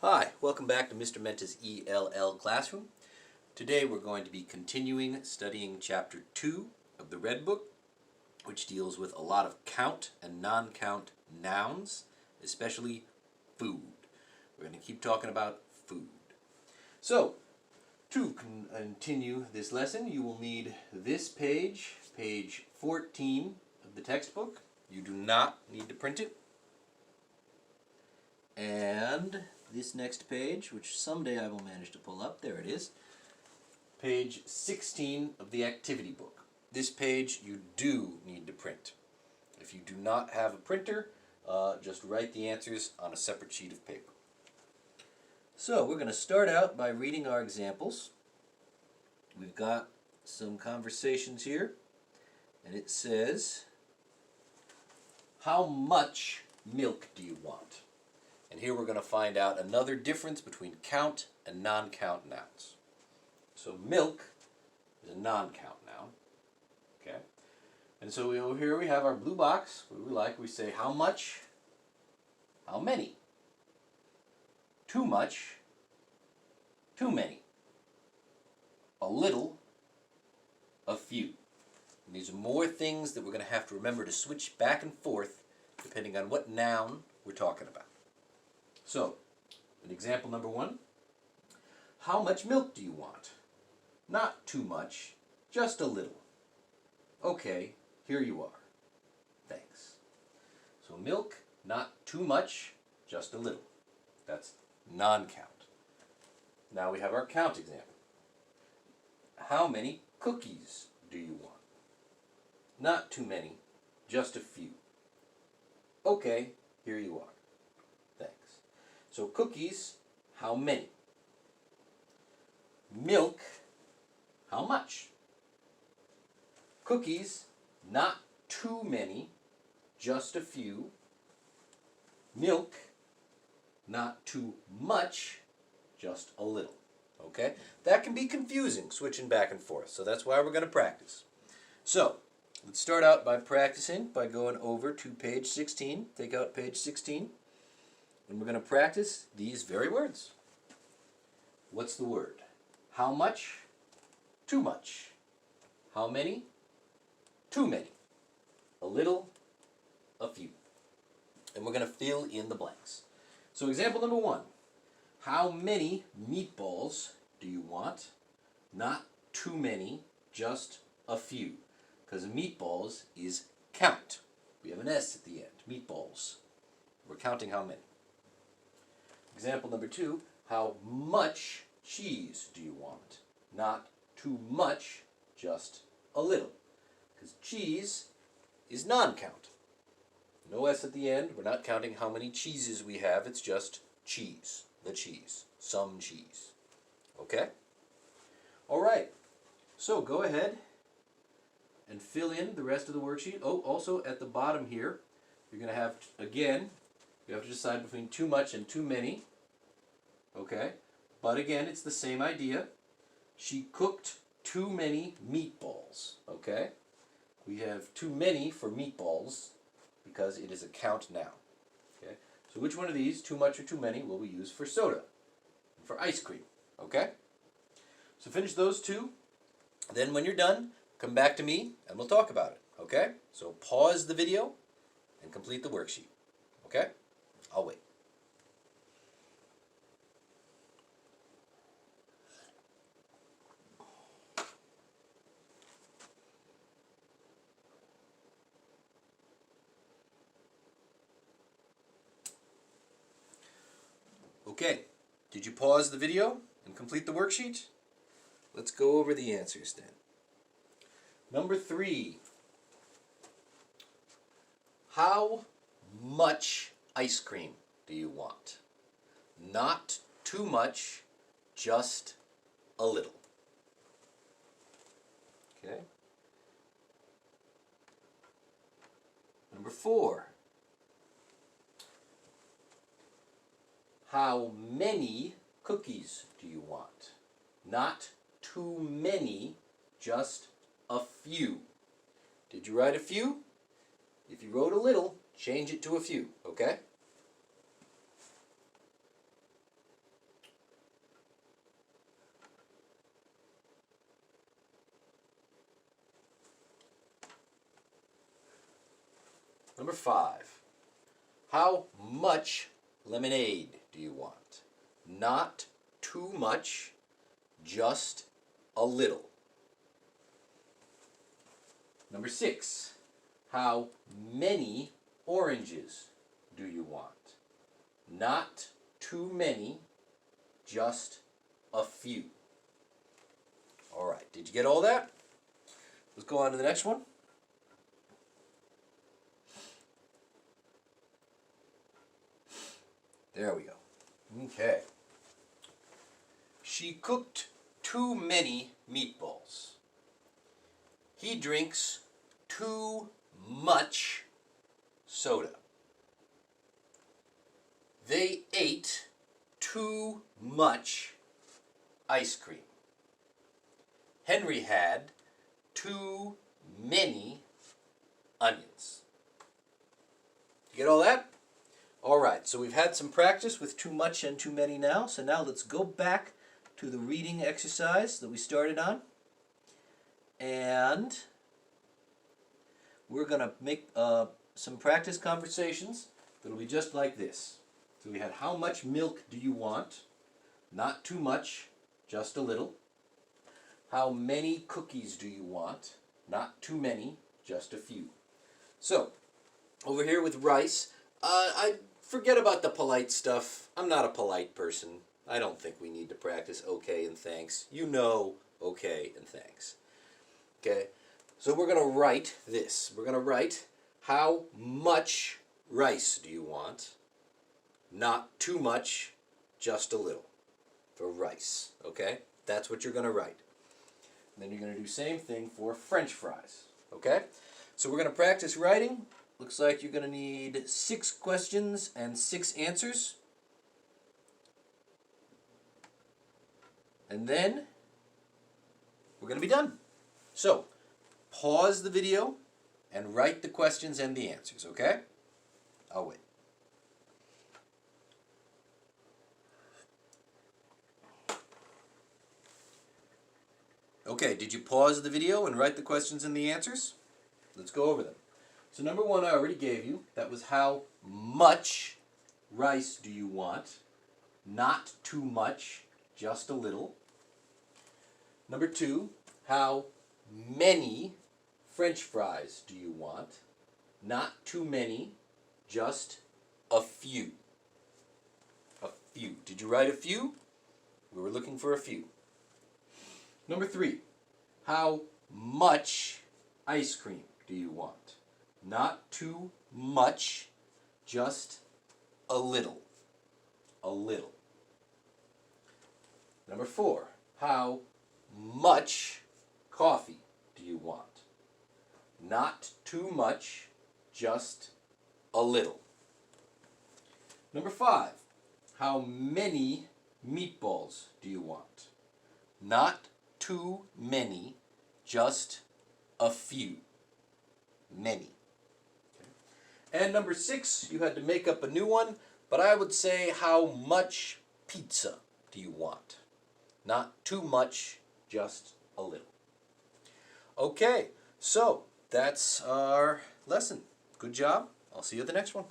Hi, welcome back to Mr. Menta's ELL classroom. Today we're going to be continuing studying Chapter 2 of the Red Book, which deals with a lot of count and non-count nouns, especially food. We're going to keep talking about food. So, to continue this lesson, you will need this page, page 14 of the textbook. You do not need to print it. And this next page, which someday I will manage to pull up, there it is, page 16 of the activity book. This page you do need to print. If you do not have a printer, just write the answers on a separate sheet of paper. So we're going to start out by reading our examples. We've got some conversations here, and it says, how much milk do you want? And here we're going to find out another difference between count and non-count nouns. So milk is a non-count noun. Okay? And so here we have our blue box. We say how much, how many. Too much, too many. A little, a few. And these are more things that we're going to have to remember to switch back and forth depending on what noun we're talking about. So, in example number 1, how much milk do you want? Not too much, just a little. Okay, here you are. Thanks. So milk, not too much, just a little. That's non-count. Now we have our count example. How many cookies do you want? Not too many, just a few. Okay, here you are. So cookies, how many? Milk, how much? Cookies, not too many, just a few. Milk, not too much, just a little. Okay? That can be confusing, switching back and forth. So that's why we're going to practice. So, let's start out by practicing by going over to page 16. Take out page 16. And we're going to practice these very words. What's the word? How much? Too much. How many? Too many. A little? A few. And we're going to fill in the blanks. So example number 1. How many meatballs do you want? Not too many, just a few. Because meatballs is count. We have an S at the end. Meatballs. We're counting how many. Example number 2, how much cheese do you want? Not too much, just a little. Because cheese is non-count. No S at the end. We're not counting how many cheeses we have. It's just cheese. The cheese. Some cheese. Okay? All right. So go ahead and fill in the rest of the worksheet. Oh, also at the bottom here, you're going to have, again, you have to decide between too much and too many. Okay? But again, it's the same idea. She cooked too many meatballs. Okay? We have too many for meatballs because it is a count noun. Okay? So which one of these, too much or too many, will we use for soda? For ice cream. Okay? So finish those two. Then when you're done, come back to me and we'll talk about it. Okay? So pause the video and complete the worksheet. Okay? I'll wait. Okay, did you pause the video and complete the worksheet? Let's go over the answers then. Number 3. How much ice cream do you want? Not too much, just a little. Okay. Number 4. How many cookies do you want? Not too many, just a few. Did you write a few? If you wrote a little, change it to a few, okay? Number 5. How much lemonade do you want? Not too much, just a little. Number 6. How many oranges do you want? Not too many, just a few. All right, did you get all that? Let's go on to the next one. There we go. Okay. She cooked too many meatballs. He drinks too much soda. They ate too much ice cream. Henry had too many onions. You get all that? All right, so we've had some practice with too much and too many now. So now let's go back to the reading exercise that we started on. And we're going to make some practice conversations that'll be just like this. So we had, how much milk do you want? Not too much, just a little. How many cookies do you want? Not too many, just a few. So, over here with rice, I forget about the polite stuff. I'm not a polite person. I don't think we need to practice okay and thanks. You know okay and thanks. Okay, so we're going to write this. We're going to write, how much rice do you want? Not too much, just a little. For rice, okay? That's what you're going to write. And then you're going to do same thing for French fries, okay? So we're going to practice writing. Looks like you're going to need 6 questions and 6 answers. And then we're going to be done. So, pause the video and write the questions and the answers, okay? I'll wait. Okay, did you pause the video and write the questions and the answers? Let's go over them. So number 1 I already gave you. That was, how much rice do you want? Not too much, just a little. Number 2, how many French fries do you want? Not too many, just a few. A few. Did you write a few? We were looking for a few. Number 3, how much ice cream do you want? Not too much, just a little. A little. Number 4, how much coffee do you want? Not too much, just a little. Number 5, how many meatballs do you want? Not too many, just a few. Many. Okay. And number 6, you had to make up a new one, but I would say, how much pizza do you want? Not too much, just a little. Okay, so that's our lesson. Good job. I'll see you at the next one.